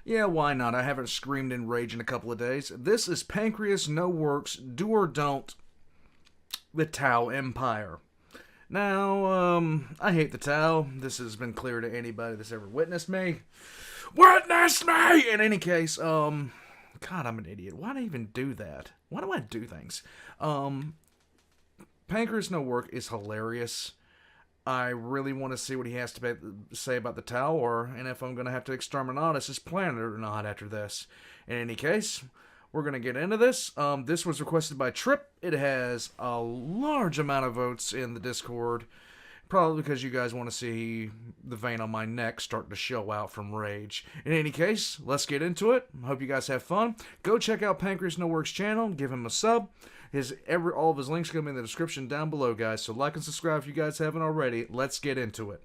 Yeah, why not? I haven't screamed in rage in a couple of days. This is PancreasNoWork's Do or Don't, the Tau Empire. Now, I hate the Tau. This has been clear to anybody that's ever witnessed me. Witness me! In any case, God, I'm an idiot. Why do I even do that? Why do I do things? PancreasNoWork is hilarious. I really want to see what he has to say about the Tau, and if I'm going to have to exterminate his planet or not after this. In any case, we're going to get into this. This was requested by Trip. It has a large amount of votes in the Discord. Probably because you guys want to see the vein on my neck start to show out from rage. In any case, let's get into it. Hope you guys have fun. Go check out PancreasNoWork's channel. Give him a sub. All of his links are going to be in the description down below, guys. So like and subscribe if you guys haven't already. Let's get into it.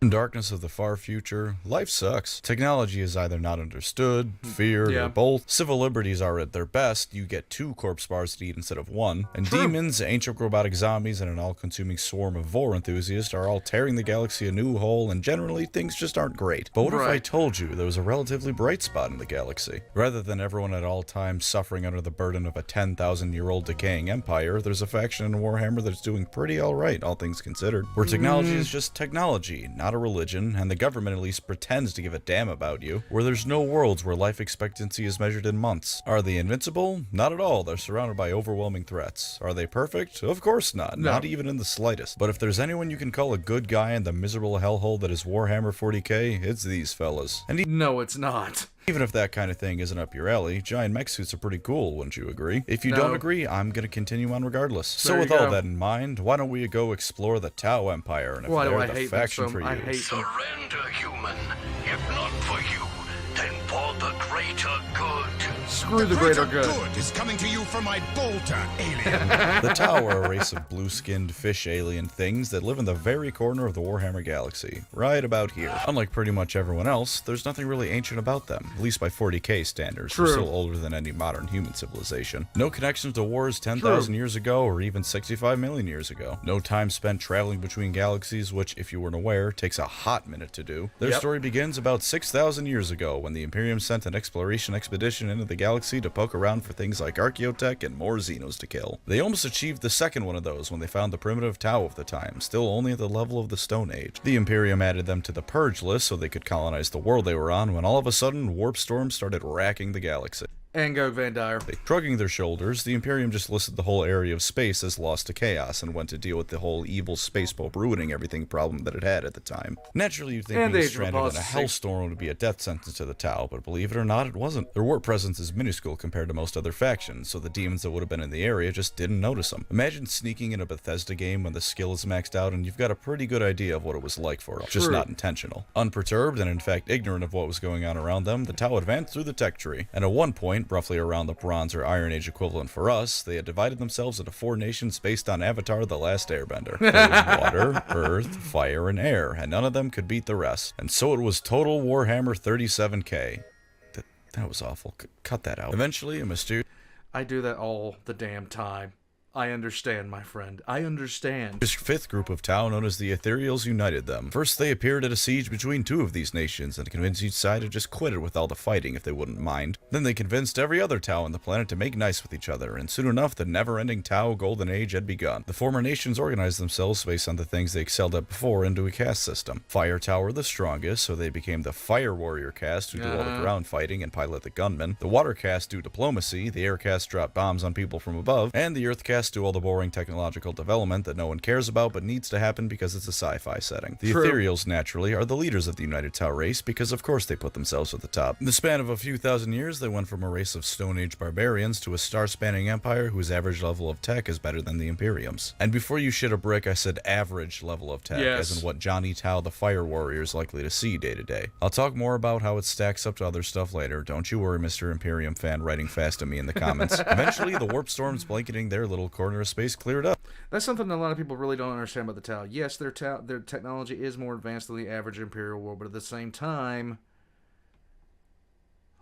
In darkness of the far future, life sucks. Technology is either not understood, feared, or both. Civil liberties are at their best. You get 2 corpse bars to eat instead of 1. And demons, ancient robotic zombies, and an all-consuming swarm of vor enthusiasts are all tearing the galaxy a new hole, and generally things just aren't great. But what if I told you there was a relatively bright spot in the galaxy? Rather than everyone at all times suffering under the burden of a 10,000-year-old decaying empire, there's a faction in Warhammer that's doing pretty alright, all things considered. Where technology is just technology, not a religion, and the government at least pretends to give a damn about you, where there's no worlds where life expectancy is measured in months. Are they invincible? Not at all. They're surrounded by overwhelming threats. Are they perfect? Of course not. No. Not even in the slightest. But if there's anyone you can call a good guy in the miserable hellhole that is Warhammer 40k, it's these fellas. And no, it's not. Even if that kind of thing isn't up your alley, giant mech suits are pretty cool, wouldn't you agree? If you don't agree, I'm gonna continue on regardless. So with all that in mind, why don't we go explore the Tau Empire, and if they're the faction for you. Surrender, human. If not for you, then for the greater good. Screw the greater good. Is coming to you from my bolter, alien. The Tau are a race of blue-skinned fish alien things that live in the very corner of the Warhammer galaxy, right about here. Unlike pretty much everyone else, there's nothing really ancient about them, at least by 40k standards. They're still older than any modern human civilization. No connection to wars 10,000 years ago or even 65 million years ago. No time spent traveling between galaxies, which, if you weren't aware, takes a hot minute to do. Their story begins about 6,000 years ago when the Imperium sent an exploration expedition into the galaxy to poke around for things like archaeotech and more Xenos to kill. They almost achieved the second one of those when they found the primitive Tau of the time, still only at the level of the Stone Age. The Imperium added them to the Purge list so they could colonize the world they were on when all of a sudden warp storms started racking the galaxy. And go Van Dyer. Shrugging their shoulders, the Imperium just listed the whole area of space as lost to chaos and went to deal with the whole evil space pope ruining everything problem that it had at the time. Naturally, you'd think being stranded in a hellstorm would be a death sentence to the Tau, but believe it or not, it wasn't. Their warp presence is minuscule compared to most other factions, so the demons that would have been in the area just didn't notice them. Imagine sneaking in a Bethesda game when the skill is maxed out and you've got a pretty good idea of what it was like for them, just not intentional. Unperturbed and in fact ignorant of what was going on around them, the Tau advanced through the tech tree, and at one point, roughly around the Bronze or Iron Age equivalent for us, they had divided themselves into 4 nations based on Avatar: The Last Airbender. There was water, earth, fire, and air, and none of them could beat the rest. And so it was total Warhammer 37k. That was awful. Cut that out. Eventually, a mysterious... I do that all the damn time. I understand, my friend. I understand. This 5th group of Tau, known as the Ethereals, united them. First, they appeared at a siege between 2 of these nations and convinced each side to just quit it with all the fighting if they wouldn't mind. Then they convinced every other Tau on the planet to make nice with each other, and soon enough, the never-ending Tau Golden Age had begun. The former nations organized themselves based on the things they excelled at before into a caste system. Fire Tau were the strongest, so they became the Fire Warrior caste, who do all the ground fighting and pilot the gunmen. The Water caste do diplomacy, the Air caste drop bombs on people from above, and the Earth caste do all the boring technological development that no one cares about but needs to happen because it's a sci-fi setting. The Ethereals, naturally, are the leaders of the United Tau race because of course they put themselves at the top. In the span of a few thousand years, they went from a race of Stone Age barbarians to a star-spanning empire whose average level of tech is better than the Imperium's. And before you shit a brick, I said average level of tech, as in what Johnny Tau the Fire Warrior is likely to see day to day. I'll talk more about how it stacks up to other stuff later. Don't you worry, Mr. Imperium fan writing fast at me in the comments. Eventually, the warp storms blanketing their little corner of space cleared up. That's something that a lot of people really don't understand about the Tau. Yes, their technology is more advanced than the average Imperial world, but at the same time...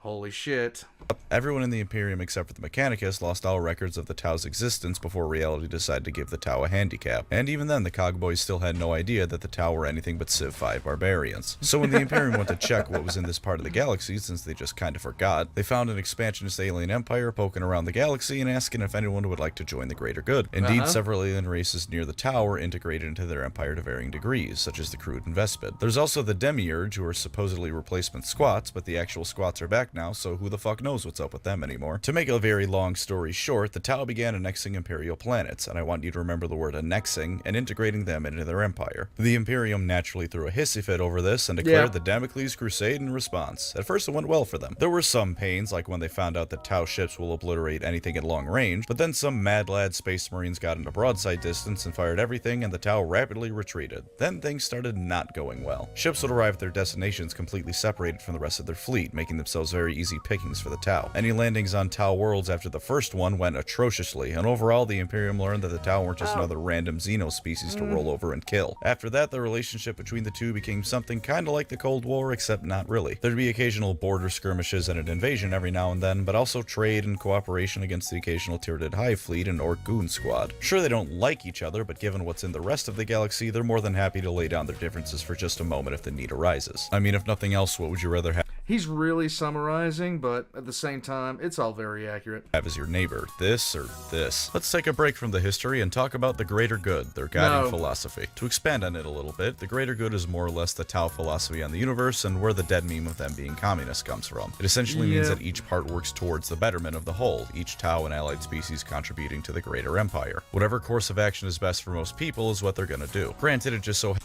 Holy shit. Everyone in the Imperium except for the Mechanicus lost all records of the Tau's existence before reality decided to give the Tau a handicap. And even then, the Cogboys still had no idea that the Tau were anything but Civ 5 barbarians. So when the Imperium went to check what was in this part of the galaxy, since they just kind of forgot, they found an expansionist alien empire poking around the galaxy and asking if anyone would like to join the greater good. Indeed, several alien races near the Tau were integrated into their empire to varying degrees, such as the Crude and Vespid. There's also the Demiurge, who are supposedly replacement squats, but the actual squats are back now, so who the fuck knows what's up with them anymore. To make a very long story short, the Tau began annexing Imperial planets, and I want you to remember the word annexing, and integrating them into their empire. The Imperium naturally threw a hissy fit over this, and declared the Damocles Crusade in response. At first it went well for them. There were some pains, like when they found out that Tau ships will obliterate anything at long range, but then some mad lad space marines got into broadside distance and fired everything, and the Tau rapidly retreated. Then things started not going well. Ships would arrive at their destinations completely separated from the rest of their fleet, making themselves very easy pickings for the Tau. Any landings on Tau worlds after the first one went atrociously, and overall the Imperium learned that the Tau weren't just another random Xeno species to roll over and kill. After that, the relationship between the two became something kinda like the Cold War, except not really. There'd be occasional border skirmishes and an invasion every now and then, but also trade and cooperation against the occasional Tyranid Hive fleet and Orc Goon squad. Sure, they don't like each other, but given what's in the rest of the galaxy, they're more than happy to lay down their differences for just a moment if the need arises. I mean, if nothing else, what would you rather have He's really summarizing, but at the same time, it's all very accurate. as your neighbor? This or this? Let's take a break from the history and talk about the greater good, their guiding philosophy. To expand on it a little bit, the greater good is more or less the Tau philosophy on the universe and where the dead meme of them being communists comes from. It essentially means that each part works towards the betterment of the whole, each Tau and allied species contributing to the greater empire. Whatever course of action is best for most people is what they're gonna do. Granted, it just so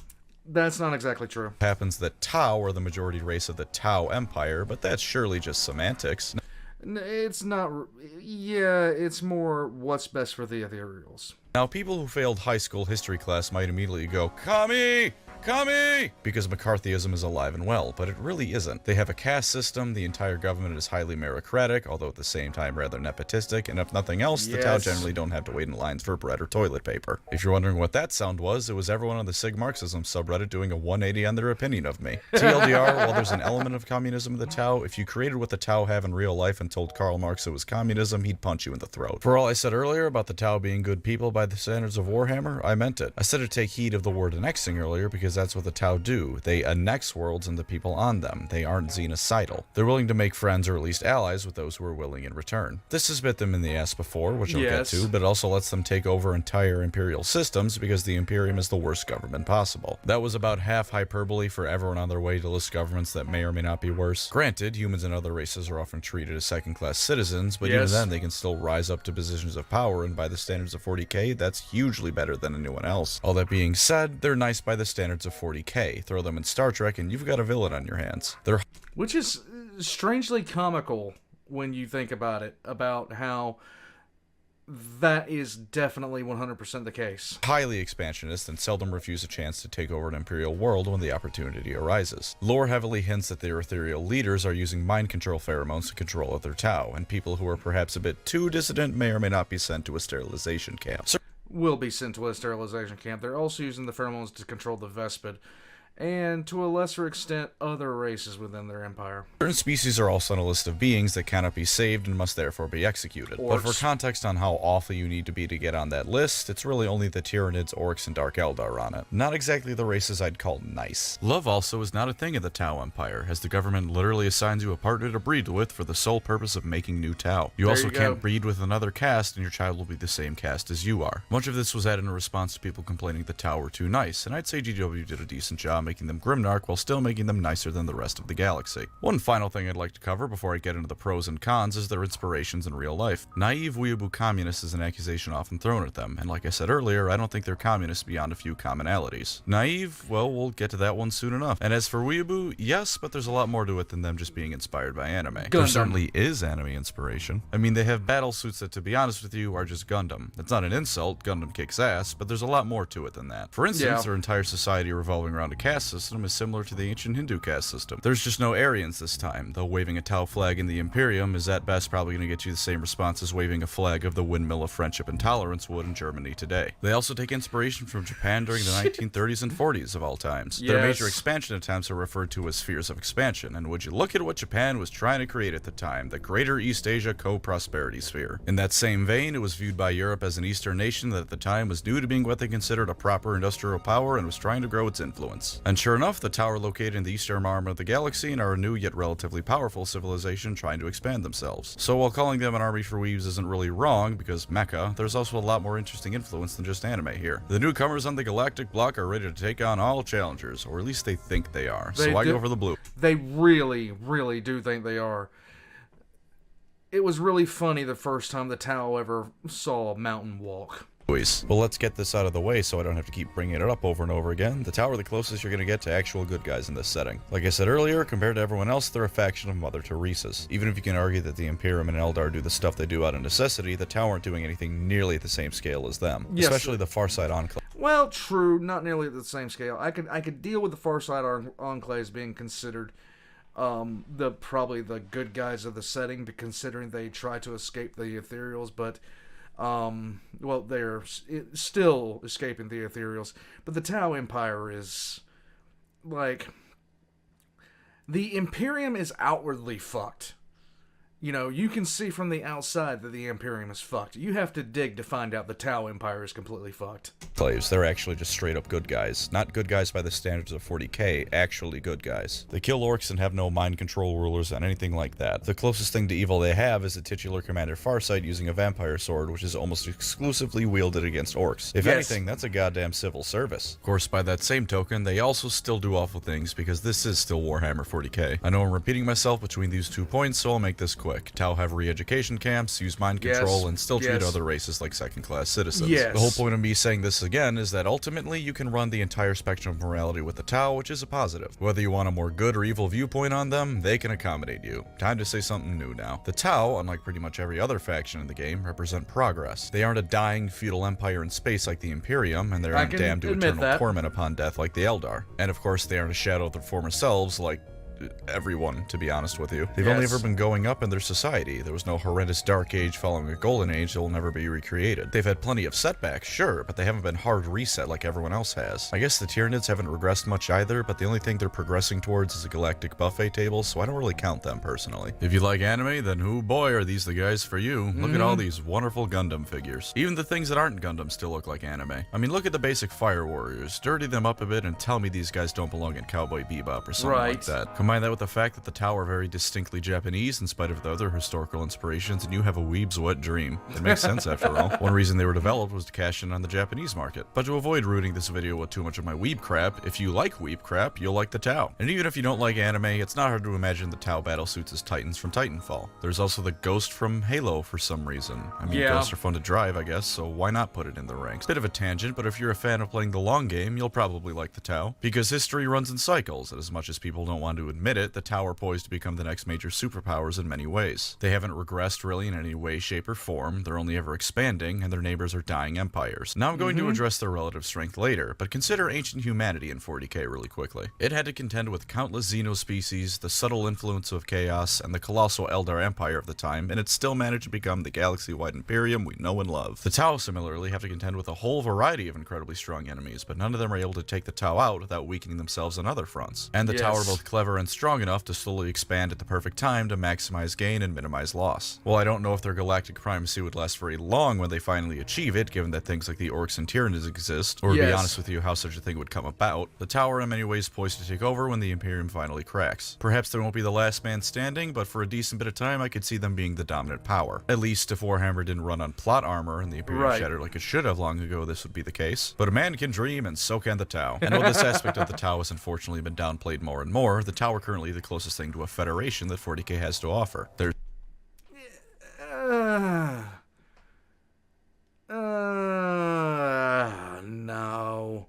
That's not exactly true. happens that Tau are the majority race of the Tau Empire, but that's surely just semantics. It's not. Yeah, it's more what's best for the Ethereals. Now, people who failed high school history class might immediately go, "Commie! Commie!" because McCarthyism is alive and well, but it really isn't. They have a caste system, the entire government is highly meritocratic, although at the same time rather nepotistic, and if nothing else, the Tau generally don't have to wait in lines for bread or toilet paper. If you're wondering what that sound was, it was everyone on the Sig Marxism subreddit doing a 180 on their opinion of me. TLDR, while there's an element of communism in the Tau, if you created what the Tau have in real life and told Karl Marx it was communism, he'd punch you in the throat. For all I said earlier about the Tau being good people by the standards of Warhammer, I meant it. I said to take heed of the word annexing earlier because that's what the Tau do. They annex worlds and the people on them. They aren't xenocidal. They're willing to make friends or at least allies with those who are willing in return. This has bit them in the ass before, which I'll get to, but it also lets them take over entire imperial systems because the Imperium is the worst government possible. That was about half hyperbole for everyone on their way to list governments that may or may not be worse. Granted, humans and other races are often treated as second-class citizens, but even then they can still rise up to positions of power, and by the standards of 40k, that's hugely better than anyone else. All that being said, they're nice by the standards of 40k. Throw them in Star Trek and you've got a villain on your hands. Which is strangely comical when you think about it, about how that is definitely 100% the case. Highly expansionist and seldom refuse a chance to take over an imperial world when the opportunity arises. Lore heavily hints that their ethereal leaders are using mind control pheromones to control other Tau, and people who are perhaps a bit too dissident may or may not be sent to a sterilization camp. Will be sent to a sterilization camp. They're also using the pheromones to control the Vespid, and to a lesser extent, other races within their empire. Certain species are also on a list of beings that cannot be saved and must therefore be executed. But for context on how awful you need to be to get on that list, it's really only the Tyranids, Orcs, and Dark Eldar on it. Not exactly the races I'd call nice. Love also is not a thing in the Tau Empire, as the government literally assigns you a partner to breed with for the sole purpose of making new Tau. You also can't breed with another caste, and your child will be the same caste as you are. Much of this was added in response to people complaining the Tau were too nice, and I'd say GW did a decent job making them Grimnark while still making them nicer than the rest of the galaxy. One final thing I'd like to cover before I get into the pros and cons is their inspirations in real life. Naive weeaboo communists is an accusation often thrown at them, and like I said earlier, I don't think they're communists beyond a few commonalities. Naive? Well, we'll get to that one soon enough. And as for weeaboo, yes, but there's a lot more to it than them just being inspired by anime. There certainly is anime inspiration. I mean, they have battle suits that, to be honest with you, are just Gundam. That's not an insult, Gundam kicks ass, but there's a lot more to it than that. For instance, their entire society revolving around a cat caste system is similar to the ancient Hindu caste system. There's just no Aryans this time, though waving a Tau flag in the Imperium is at best probably going to get you the same response as waving a flag of the windmill of friendship and tolerance would in Germany today. They also take inspiration from Japan during the 1930s and 40s of all times. Their major expansion attempts are referred to as spheres of expansion, and would you look at what Japan was trying to create at the time, the Greater East Asia Co-Prosperity Sphere. In that same vein, it was viewed by Europe as an Eastern nation that at the time was new to being what they considered a proper industrial power and was trying to grow its influence. And sure enough, the Tau are located in the eastern arm of the galaxy and are a new yet relatively powerful civilization trying to expand themselves. So while calling them an army for weebs isn't really wrong, because mecha, there's also a lot more interesting influence than just anime here. The newcomers on the galactic block are ready to take on all challengers, or at least they think they are. So I go for the blue. They really, really do think they are. It was really funny the first time the Tau ever saw a mountain walk. Well, let's get this out of the way so I don't have to keep bringing it up over and over again. The Tau are the closest you're going to get to actual good guys in this setting. Like I said earlier, compared to everyone else, they're a faction of Mother Teresa's. Even if you can argue that the Imperium and Eldar do the stuff they do out of necessity, the Tau aren't doing anything nearly at the same scale as them. Yes, especially the Farside Enclave. Well, true, not nearly at the same scale. I could deal with the Farside Enclaves being considered probably the good guys of the setting, considering they try to escape the Ethereals, but well, they're still escaping the Ethereals. But the Tau Empire is like, the Imperium is outwardly fucked. You know, you can see from the outside that the Imperium is fucked. You have to dig to find out the Tau Empire is completely fucked. They're actually just straight up good guys. Not good guys by the standards of 40k, actually good guys. They kill orcs and have no mind control rulers and anything like that. The closest thing to evil they have is the titular Commander Farsight using a vampire sword, which is almost exclusively wielded against orcs. If anything, that's a goddamn civil service. Of course, by that same token, they also still do awful things, because this is still Warhammer 40k. I know I'm repeating myself between these 2 points, so I'll make this quick. Tau have re-education camps, use mind control, and still treat other races like second-class citizens. The whole point of me saying this again is that ultimately you can run the entire spectrum of morality with the Tau, which is a positive. Whether you want a more good or evil viewpoint on them, they can accommodate you. Time to say something new now. The Tau, unlike pretty much every other faction in the game, represent progress. They aren't a dying feudal empire in space like the Imperium, and they aren't damned to eternal torment upon death like the Eldar. And of course, they aren't a shadow of their former selves like everyone, to be honest with you. They've only ever been going up in their society. There was no horrendous dark age following a golden age that will never be recreated. They've had plenty of setbacks, sure, but they haven't been hard reset like everyone else has. I guess the Tyranids haven't regressed much either, but the only thing they're progressing towards is a galactic buffet table, so I don't really count them personally. If you like anime, then oh boy are these the guys for you. Look at all these wonderful Gundam figures. Even the things that aren't Gundam still look like anime. I mean, look at the basic Fire Warriors. Dirty them up a bit and tell me these guys don't belong in Cowboy Bebop or something like that. Combine that with the fact that the Tau are very distinctly Japanese in spite of the other historical inspirations, and you have a weeb's wet dream. It makes sense after all. One reason they were developed was to cash in on the Japanese market. But to avoid ruining this video with too much of my weeb crap, if you like weeb crap, you'll like the Tau. And even if you don't like anime, it's not hard to imagine the Tau battlesuits as Titans from Titanfall. There's also the Ghost from Halo for some reason. I mean, Ghosts are fun to drive, I guess, so why not put it in the ranks? Bit of a tangent, but if you're a fan of playing the long game, you'll probably like the Tau. Because history runs in cycles, and as much as people don't want to admit it, the Tau are poised to become the next major superpowers in many ways. They haven't regressed really in any way, shape, or form. They're only ever expanding, and their neighbors are dying empires. Now I'm going to address their relative strength later, but consider ancient humanity in 40k really quickly. It had to contend with countless xenospecies, the subtle influence of chaos, and the colossal Eldar Empire of the time, and it still managed to become the galaxy-wide imperium we know and love. The Tau similarly have to contend with a whole variety of incredibly strong enemies, but none of them are able to take the Tau out without weakening themselves on other fronts. And the Tau are both clever and strong enough to slowly expand at the perfect time to maximize gain and minimize loss. Well, I don't know if their galactic primacy would last very long when they finally achieve it, given that things like the Orcs and Tyranids exist, or to be honest with you, how such a thing would come about. The Tau are in many ways poised to take over when the Imperium finally cracks. Perhaps they won't be the last man standing, but for a decent bit of time I could see them being the dominant power. At least if Warhammer didn't run on plot armor and the Imperium shattered like it should have long ago, this would be the case. But a man can dream, and so can the Tau. And while this aspect of the Tau has unfortunately been downplayed more and more, the Tau are currently the closest thing to a federation that 40k has to offer. There's no.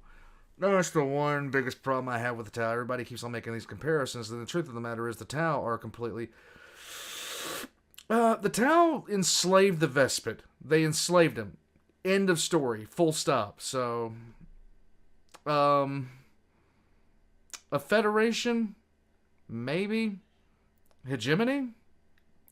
That's the one biggest problem I have with the Tau. Everybody keeps on making these comparisons, and the truth of the matter is the Tau are completely... the Tau enslaved the Vespid. They enslaved him. End of story. Full stop. So... A federation? Maybe. Hegemony?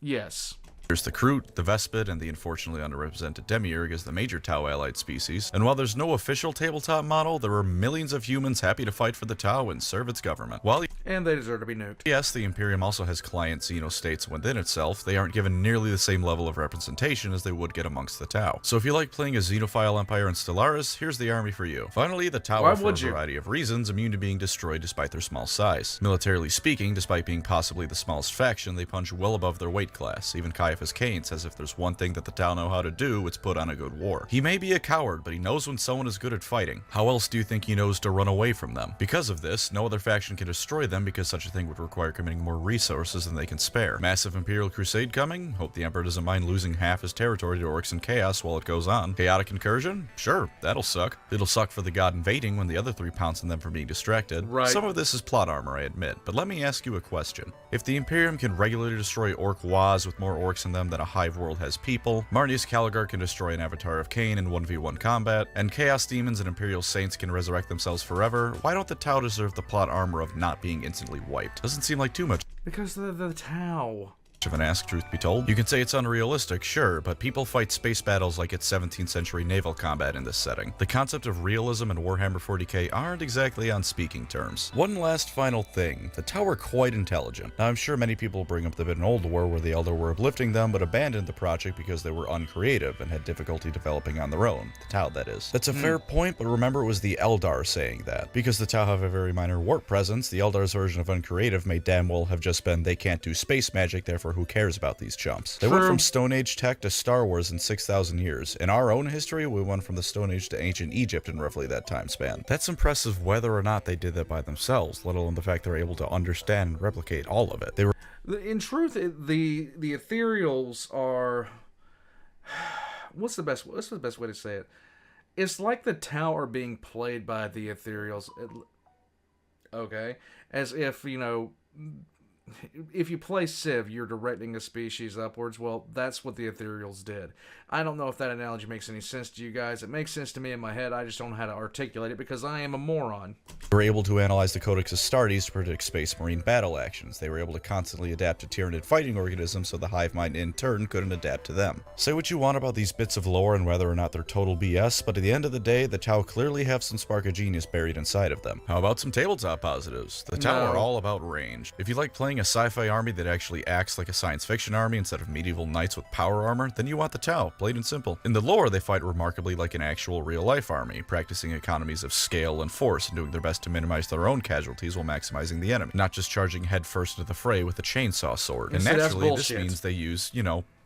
Yes. There's the Kroot, the Vespid, and the unfortunately underrepresented Demiurge as the major Tau allied species, and while there's no official tabletop model, there are millions of humans happy to fight for the Tau and serve its government. While And they deserve to be nuked. yes, the Imperium also has client xenostates within itself, they aren't given nearly the same level of representation as they would get amongst the Tau. So if you like playing a xenophile empire in Stellaris, here's the army for you. Finally, the Tau are, for a variety of reasons, immune to being destroyed despite their small size. Militarily speaking, despite being possibly the smallest faction, they punch well above their weight class. Even Caiaphas Cain says if there's one thing that the Tau know how to do, it's put on a good war. He may be a coward, but he knows when someone is good at fighting. How else do you think he knows to run away from them? Because of this, no other faction can destroy them because such a thing would require committing more resources than they can spare. Massive Imperial Crusade coming? Hope the Emperor doesn't mind losing half his territory to orcs and chaos while it goes on. Chaotic incursion? Sure, that'll suck. It'll suck for the god invading when the other three pounce on them for being distracted. Right. Some of this is plot armor, I admit, but let me ask you a question. If the Imperium can regularly destroy orc was with more orcs in them than a hive world has people, Marnius Caligar can destroy an avatar of Cain in 1v1 combat, and Chaos Demons and Imperial Saints can resurrect themselves forever, why don't the Tau deserve the plot armor of not being instantly wiped? Doesn't seem like too much Because they're the Tau. of an ask, truth be told. You can say it's unrealistic, sure, but people fight space battles like it's 17th century naval combat in this setting. The concept of realism and Warhammer 40k aren't exactly on speaking terms. One last final thing, the Tau are quite intelligent. Now I'm sure many people bring up the bit in Old War where the Eldar were uplifting them but abandoned the project because they were uncreative and had difficulty developing on their own. The Tau, that is. That's a fair point, but remember it was the Eldar saying that. Because the Tau have a very minor warp presence, the Eldar's version of uncreative may damn well have just been they can't do space magic, therefore who cares about these chumps. They went from Stone Age tech to Star Wars in 6,000 years. In our own history, we went from the Stone Age to ancient Egypt in roughly that time span. That's impressive whether or not they did that by themselves, let alone the fact they're able to understand and replicate all of it. They were In truth, the ethereals are... What's the best way to say it? It's like the Tau are being played by the ethereals. Okay? As if, if you play Civ, you're directing a species upwards. Well, that's what the ethereals did. I don't know if that analogy makes any sense to you guys. It makes sense to me in my head. I just don't know how to articulate it because I am a moron. They were able to analyze the Codex Astartes to predict space marine battle actions. They were able to constantly adapt to Tyranid fighting organisms so the hive mind in turn couldn't adapt to them. Say what you want about these bits of lore and whether or not they're total BS, but at the end of the day, the Tau clearly have some spark of genius buried inside of them. How about some tabletop positives? The Tau are all about range. If you like playing a sci-fi army that actually acts like a science fiction army instead of medieval knights with power armor, then you want the Tau, plain and simple. In the lore, they fight remarkably like an actual real-life army, practicing economies of scale and force and doing their best to minimize their own casualties while maximizing the enemy, not just charging headfirst into the fray with a chainsaw sword. And naturally, this means they use,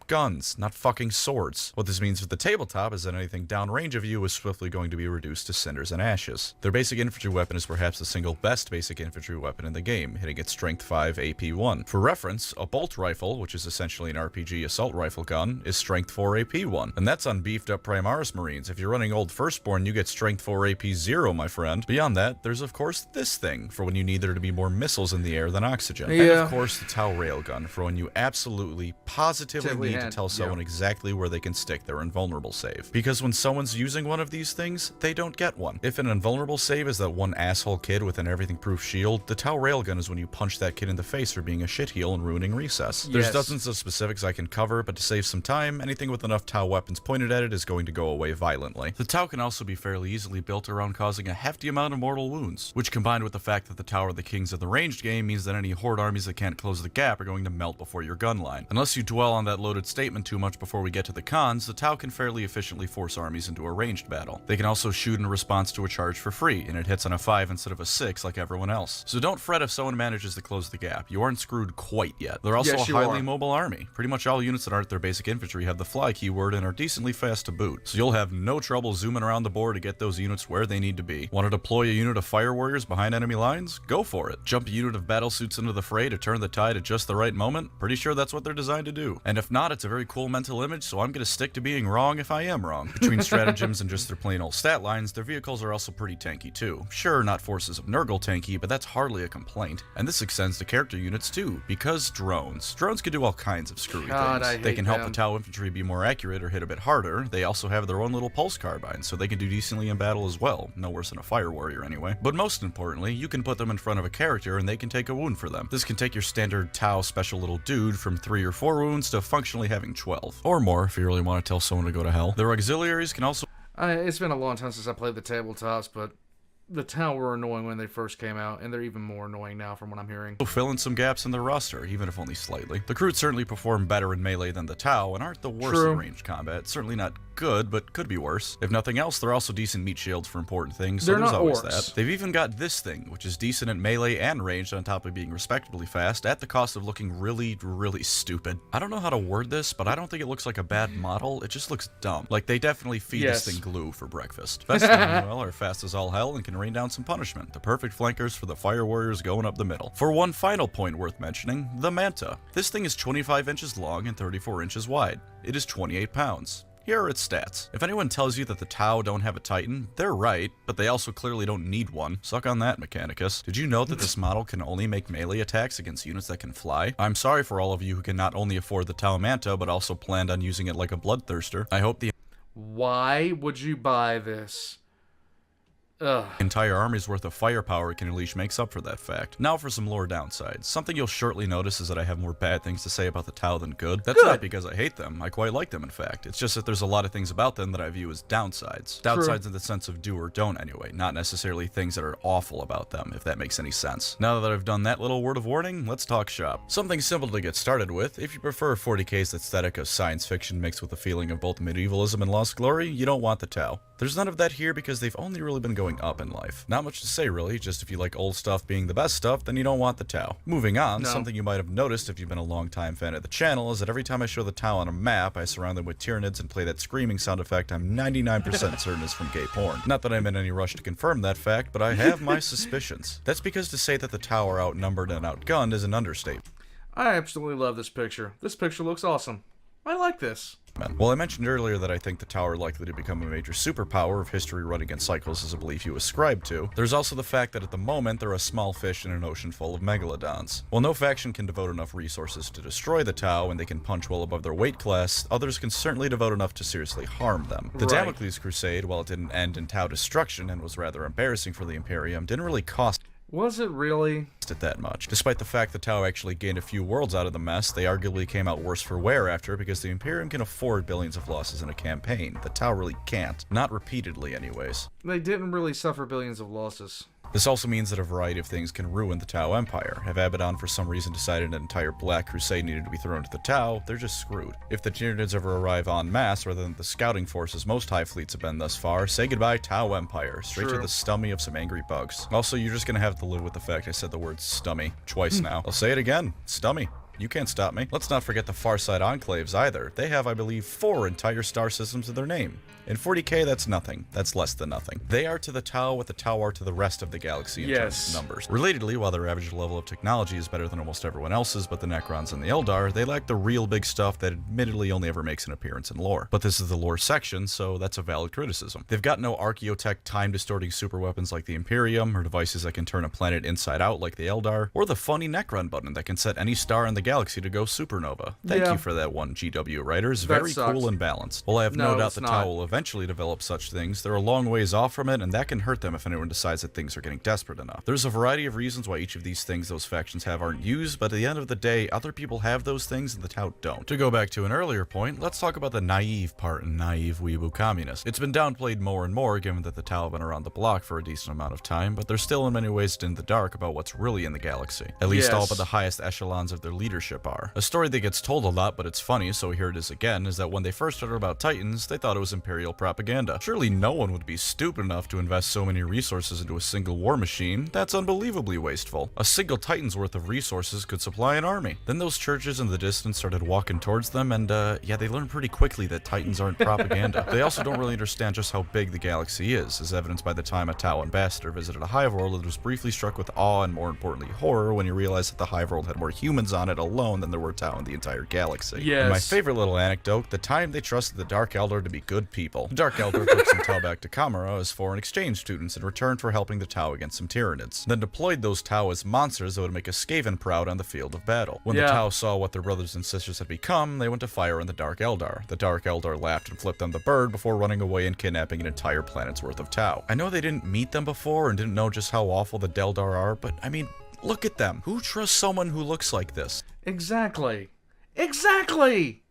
guns, not fucking swords. What this means for the tabletop is that anything downrange of you is swiftly going to be reduced to cinders and ashes. Their basic infantry weapon is perhaps the single best basic infantry weapon in the game, hitting its strength 5 AP 1. For reference, a bolt rifle, which is essentially an RPG assault rifle gun, is strength 4 AP 1, and that's on beefed up Primaris Marines. If you're running old Firstborn, you get strength 4 AP 0, my friend. Beyond that, there's of course this thing, for when you need there to be more missiles in the air than oxygen. And of course the Tau railgun, for when you absolutely, positively need to tell someone exactly where they can stick their invulnerable save. Because when someone's using one of these things, they don't get one. If an invulnerable save is that one asshole kid with an everything-proof shield, the Tau railgun is when you punch that kid in the face for being a shitheel and ruining recess. There's dozens of specifics I can cover, but to save some time, anything with enough Tau weapons pointed at it is going to go away violently. The Tau can also be fairly easily built around causing a hefty amount of mortal wounds, which combined with the fact that the Tau are the kings of the ranged game means that any horde armies that can't close the gap are going to melt before your gun line. Unless you dwell on that loaded statement too much before we get to the cons, the Tau can fairly efficiently force armies into a ranged battle. They can also shoot in response to a charge for free, and it hits on a 5 instead of a 6 like everyone else. So don't fret if someone manages to close the gap. You aren't screwed quite yet. They're also a highly mobile army. Pretty much all units that aren't their basic infantry have the fly keyword and are decently fast to boot. So you'll have no trouble zooming around the board to get those units where they need to be. Want to deploy a unit of fire warriors behind enemy lines? Go for it. Jump a unit of battlesuits into the fray to turn the tide at just the right moment? Pretty sure that's what they're designed to do. And if not, it's That's a very cool mental image, so I'm gonna stick to being wrong if I am wrong. Between stratagems and just their plain old stat lines, their vehicles are also pretty tanky too. Sure, not Forces of Nurgle tanky, but that's hardly a complaint. And this extends to character units too, because drones. Drones can do all kinds of screwy things. They can help the Tau infantry be more accurate or hit a bit harder. They also have their own little pulse carbines, so they can do decently in battle as well. No worse than a fire warrior anyway. But most importantly, you can put them in front of a character and they can take a wound for them. This can take your standard Tau special little dude from 3 or 4 wounds to functionally having 12. Or more if you really want to tell someone to go to hell. Their auxiliaries can also... It's been a long time since I played the tabletops, but the Tau were annoying when they first came out, and they're even more annoying now from what I'm hearing. Fill in some gaps in their roster, even if only slightly. The Kroots certainly perform better in melee than the Tau, and aren't the worst in ranged combat. Certainly not good, but could be worse. If nothing else, they're also decent meat shields for important things, so there's always that. They've even got this thing, which is decent at melee and ranged on top of being respectably fast, at the cost of looking really, really stupid. I don't know how to word this, but I don't think it looks like a bad model, it just looks dumb. Like they definitely feed this thing glue for breakfast. Vestas, well, are fast as all hell and can rain down some punishment. The perfect flankers for the fire warriors going up the middle. For one final point worth mentioning, the Manta. This thing is 25 inches long and 34 inches wide. It is 28 pounds. Here are its stats. If anyone tells you that the Tau don't have a Titan, they're right, but they also clearly don't need one. Suck on that, Mechanicus. Did you know that this model can only make melee attacks against units that can fly? I'm sorry for all of you who can not only afford the Tau Manta, but also planned on using it like a bloodthirster. I hope the... Why would you buy this? entire army's worth of firepower it can unleash makes up for that fact. Now for some lore downsides. Something you'll shortly notice is that I have more bad things to say about the Tau than good. That's not because I hate them. I quite like them, in fact. It's just that there's a lot of things about them that I view as downsides. Downsides in the sense of do or don't anyway, not necessarily things that are awful about them, if that makes any sense. Now that I've done that little word of warning, let's talk shop. Something simple to get started with. If you prefer 40K's aesthetic of science fiction mixed with a feeling of both medievalism and lost glory, you don't want the Tau. There's none of that here because they've only really been going up in life. Not much to say really, just if you like old stuff being the best stuff, then you don't want the Tau. Moving on, something you might have noticed if you've been a long-time fan of the channel is that every time I show the Tau on a map, I surround them with Tyranids and play that screaming sound effect I'm 99% certain is from gay porn. Not that I'm in any rush to confirm that fact, but I have my suspicions. That's because to say that the Tau are outnumbered and outgunned is an understatement. I absolutely love this picture. This picture looks awesome. I like this. Well, I mentioned earlier that I think the Tau are likely to become a major superpower if history run against cycles is a belief you ascribe to. There's also the fact that at the moment they're a small fish in an ocean full of megalodons. While no faction can devote enough resources to destroy the Tau and they can punch well above their weight class, others can certainly devote enough to seriously harm them. The Damocles Crusade, while it didn't end in Tau destruction and was rather embarrassing for the Imperium, didn't really cost Was it really? It that much. Despite the fact that Tau actually gained a few worlds out of the mess, they arguably came out worse for wear after because the Imperium can afford billions of losses in a campaign. The Tau really can't. Not repeatedly, anyways. They didn't really suffer billions of losses. This also means that a variety of things can ruin the Tau Empire. If Abaddon for some reason decided an entire Black Crusade needed to be thrown to the Tau, they're just screwed. If the Tyranids ever arrive en masse rather than the scouting forces most Hive fleets have been thus far, say goodbye Tau Empire, straight to the stummy of some angry bugs. Also, you're just gonna have to live with the fact I said the word stummy twice now. I'll say it again, stummy. You can't stop me. Let's not forget the Farside Enclaves either. They have, I believe, 4 entire star systems in their name. In 40K, that's nothing. That's less than nothing. They are to the Tau what the Tau are to the rest of the galaxy in terms of numbers. Relatedly, while their average level of technology is better than almost everyone else's but the Necrons and the Eldar, they lack the real big stuff that admittedly only ever makes an appearance in lore. But this is the lore section, so that's a valid criticism. They've got no archaeotech time-distorting superweapons like the Imperium, or devices that can turn a planet inside out like the Eldar, or the funny Necron button that can set any star in the galaxy to go supernova. Thank you for that one, GW writers. Very cool and balanced. Well, I have no doubt the Tau will eventually develop such things. They're a long ways off from it, and that can hurt them if anyone decides that things are getting desperate enough. There's a variety of reasons why each of these things those factions have aren't used, but at the end of the day, other people have those things and the Tau don't. To go back to an earlier point, let's talk about the naive part in naive weeaboo communists. It's been downplayed more and more given that the Tau have been around the block for a decent amount of time, but they're still in many ways in the dark about what's really in the galaxy. At least all but the highest echelons of their leadership are. A story that gets told a lot, but it's funny, so here it is again, is that when they first heard about Titans, they thought it was Imperial propaganda. Surely no one would be stupid enough to invest so many resources into a single war machine. That's unbelievably wasteful. A single Titan's worth of resources could supply an army. Then those churches in the distance started walking towards them, and yeah, they learned pretty quickly that Titans aren't propaganda. They also don't really understand just how big the galaxy is, as evidenced by the time a Tau ambassador visited a Hive world that was briefly struck with awe and, more importantly, horror when he realized that the Hive world had more humans on it alone than there were Tau in the entire galaxy. Yes. And my favorite little anecdote, the time they trusted the Dark Eldar to be good people. The Dark Eldar took some Tau back to Kamara as foreign exchange students in return for helping the Tau against some Tyranids, then deployed those Tau as monsters that would make a Skaven proud on the field of battle. When the Tau saw what their brothers and sisters had become, they went to fire on the Dark Eldar. The Dark Eldar laughed and flipped them the bird before running away and kidnapping an entire planet's worth of Tau. I know they didn't meet them before and didn't know just how awful the Deldar are, but I mean, look at them. Who trusts someone who looks like this? Exactly. Exactly!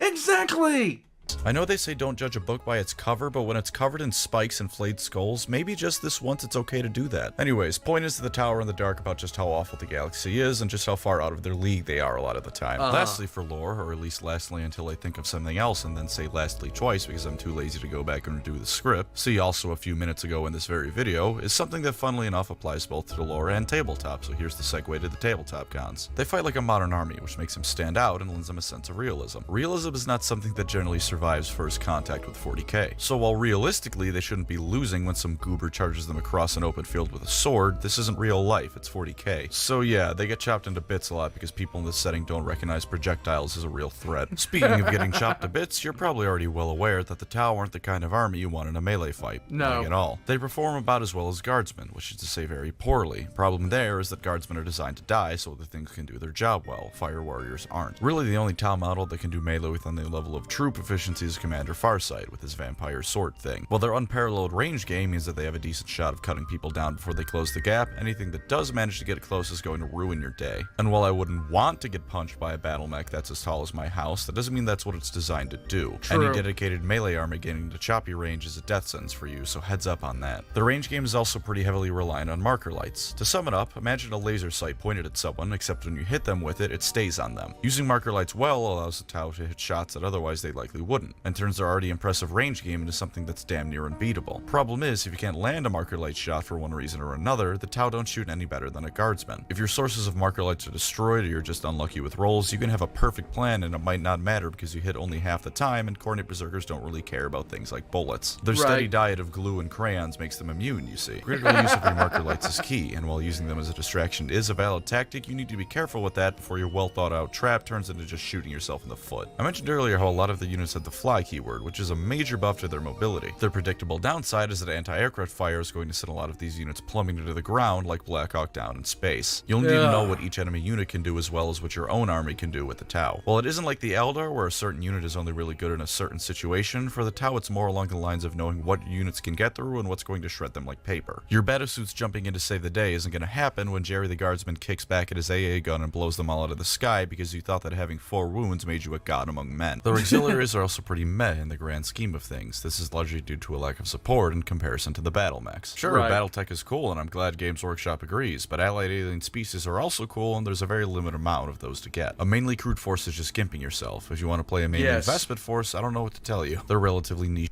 Exactly! I know they say don't judge a book by its cover, but when it's covered in spikes and flayed skulls, maybe just this once it's okay to do that. Anyways, point is that the Tower in the dark about just how awful the galaxy is and just how far out of their league they are a lot of the time. Lastly for lore, or at least lastly until I think of something else and then say lastly twice because I'm too lazy to go back and redo the script, see also a few minutes ago in this very video, is something that funnily enough applies both to the lore and tabletop, so here's the segue to the tabletop cons. They fight like a modern army, which makes them stand out and lends them a sense of realism. Realism is not something that generally survives first contact with 40k. So while realistically they shouldn't be losing when some goober charges them across an open field with a sword, this isn't real life, it's 40k. So yeah, they get chopped into bits a lot because people in this setting don't recognize projectiles as a real threat. Speaking of getting chopped to bits, you're probably already well aware that the Tau aren't the kind of army you want in a melee fight. No. Like at all. They perform about as well as guardsmen, which is to say very poorly. Problem there is that guardsmen are designed to die so the things can do their job well. Fire warriors aren't. Really the only Tau model that can do melee with any level of true proficiency is Commander Farsight with his vampire sword thing. While their unparalleled range game means that they have a decent shot of cutting people down before they close the gap, anything that does manage to get close is going to ruin your day. And while I wouldn't want to get punched by a battle mech that's as tall as my house, that doesn't mean that's what it's designed to do. True. Any dedicated melee army getting to choppy range is a death sentence for you, so heads up on that. The range game is also pretty heavily reliant on marker lights. To sum it up, imagine a laser sight pointed at someone, except when you hit them with it, it stays on them. Using marker lights well allows the Tau to hit shots that otherwise they likely wouldn't, and turns their already impressive range game into something that's damn near unbeatable. Problem is, if you can't land a marker light shot for one reason or another, the Tau don't shoot any better than a guardsman. If your sources of marker lights are destroyed or you're just unlucky with rolls, you can have a perfect plan and it might not matter because you hit only half the time and Cornet Berserkers don't really care about things like bullets. Their steady diet of glue and crayons makes them immune, you see. Critical use of your marker lights is key, and while using them as a distraction is a valid tactic, you need to be careful with that before your well thought out trap turns into just shooting yourself in the foot. I mentioned earlier how a lot of the units had the fly keyword, which is a major buff to their mobility. Their predictable downside is that anti-aircraft fire is going to send a lot of these units plummeting to the ground like Black Hawk Down in space. You'll need to know what each enemy unit can do as well as what your own army can do with the Tau. While it isn't like the Eldar where a certain unit is only really good in a certain situation, for the Tau it's more along the lines of knowing what units can get through and what's going to shred them like paper. Your Battlesuits jumping in to save the day isn't going to happen when Jerry the Guardsman kicks back at his AA gun and blows them all out of the sky because you thought that having 4 wounds made you a god among men. The auxiliaries are also pretty meh in the grand scheme of things. This is largely due to a lack of support in comparison to the battle mechs. Sure, Battletech is cool and I'm glad Games Workshop agrees, but allied alien species are also cool and there's a very limited amount of those to get. A mainly crude force is just skimping yourself. If you want to play a mainly investment force, I don't know what to tell you. They're relatively niche.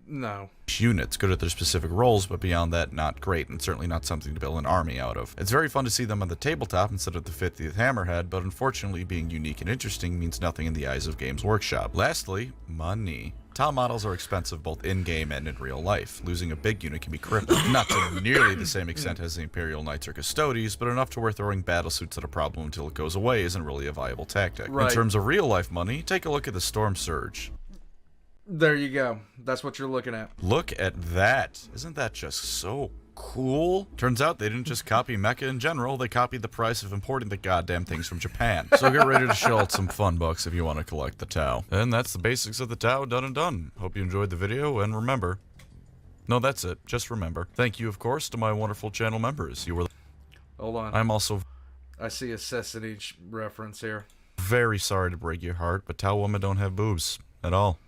No. Units good at their specific roles, but beyond that, not great, and certainly not something to build an army out of. It's very fun to see them on the tabletop instead of the 50th Hammerhead, but unfortunately being unique and interesting means nothing in the eyes of Games Workshop. Lastly, money. Tau models are expensive both in-game and in real life. Losing a big unit can be crippling. Not to nearly the same extent as the Imperial Knights or Custodes, but enough to where throwing battlesuits at a problem until it goes away isn't really a viable tactic. In terms of real-life money, take a look at the Storm Surge. There you go. That's what you're looking at. Look at that. Isn't that just so cool? Turns out they didn't just copy mecha in general, they copied the price of importing the goddamn things from Japan. So get ready to shell out some fun bucks if you want to collect the Tau. And that's the basics of the Tau done and done. Hope you enjoyed the video, and remember... No, that's it. Just remember. Thank you, of course, to my wonderful channel members. You were... Hold on. I'm also... I see a Sessinage reference here. very sorry to break your heart, but Tau women don't have boobs. At all.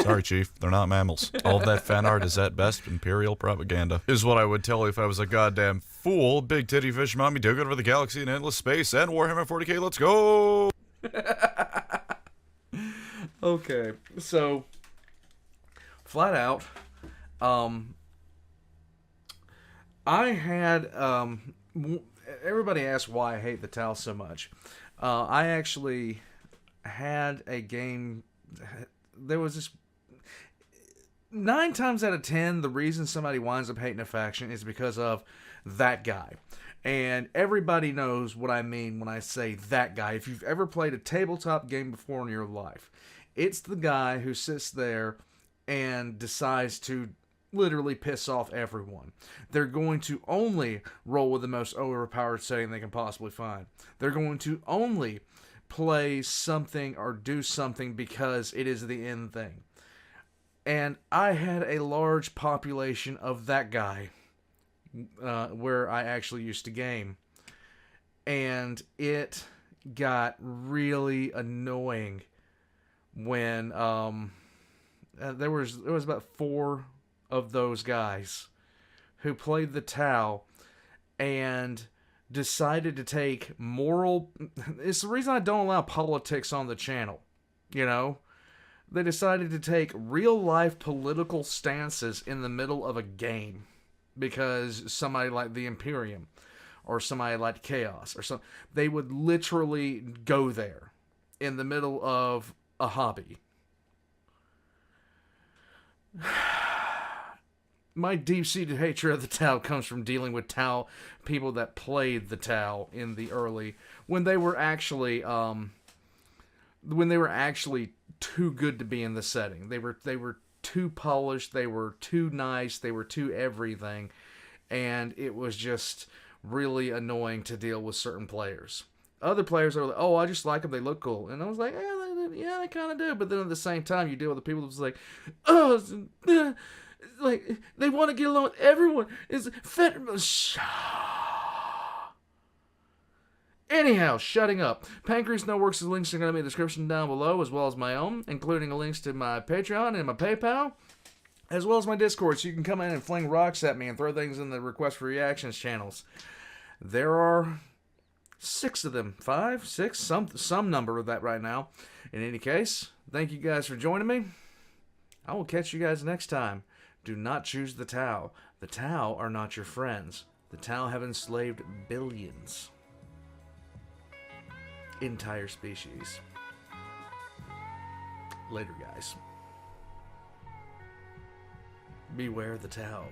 Sorry, Chief. They're not mammals. All of that fan art is at best Imperial propaganda. Is what I would tell you if I was a goddamn fool. Big titty fish mommy took over the galaxy in endless space and Warhammer 40k. Let's go! Okay, so flat out, I had everybody asks why I hate the Tau so much. I actually had a game. There was this 9 times out of 10, the reason somebody winds up hating a faction is because of that guy. And everybody knows what I mean when I say that guy. If you've ever played a tabletop game before in your life, it's the guy who sits there and decides to literally piss off everyone. They're going to only roll with the most overpowered setting they can possibly find. They're going to only play something or do something because it is the end thing. And I had a large population of that guy where I actually used to game. And it got really annoying when there was about 4 of those guys who played the Tau and decided to take moral... It's the reason I don't allow politics on the channel, you know? They decided to take real-life political stances in the middle of a game because somebody like the Imperium or somebody like Chaos or some, they would literally go there in the middle of a hobby. My deep-seated hatred of the Tau comes from dealing with Tau people that played the Tau in the early, when they were actually too good to be in the setting. They were too polished, they were too nice, they were too everything, and it was just really annoying to deal with certain players. Other players are like, oh, I just like them, they look cool. And I was like, yeah, they kind of do. But then at the same time, you deal with the people that's like, oh, like, they want to get along with everyone. It's Anyhow, shutting up. PancreasNoWorks' links are going to be in the description down below, as well as my own, including links to my Patreon and my PayPal, as well as my Discord, so you can come in and fling rocks at me and throw things in the request for reactions channels. There are 6 of them. 5, 6, some number of that right now. In any case, thank you guys for joining me. I will catch you guys next time. Do not choose the Tau. The Tau are not your friends. The Tau have enslaved billions. Entire species. Later, guys. Beware the Tau.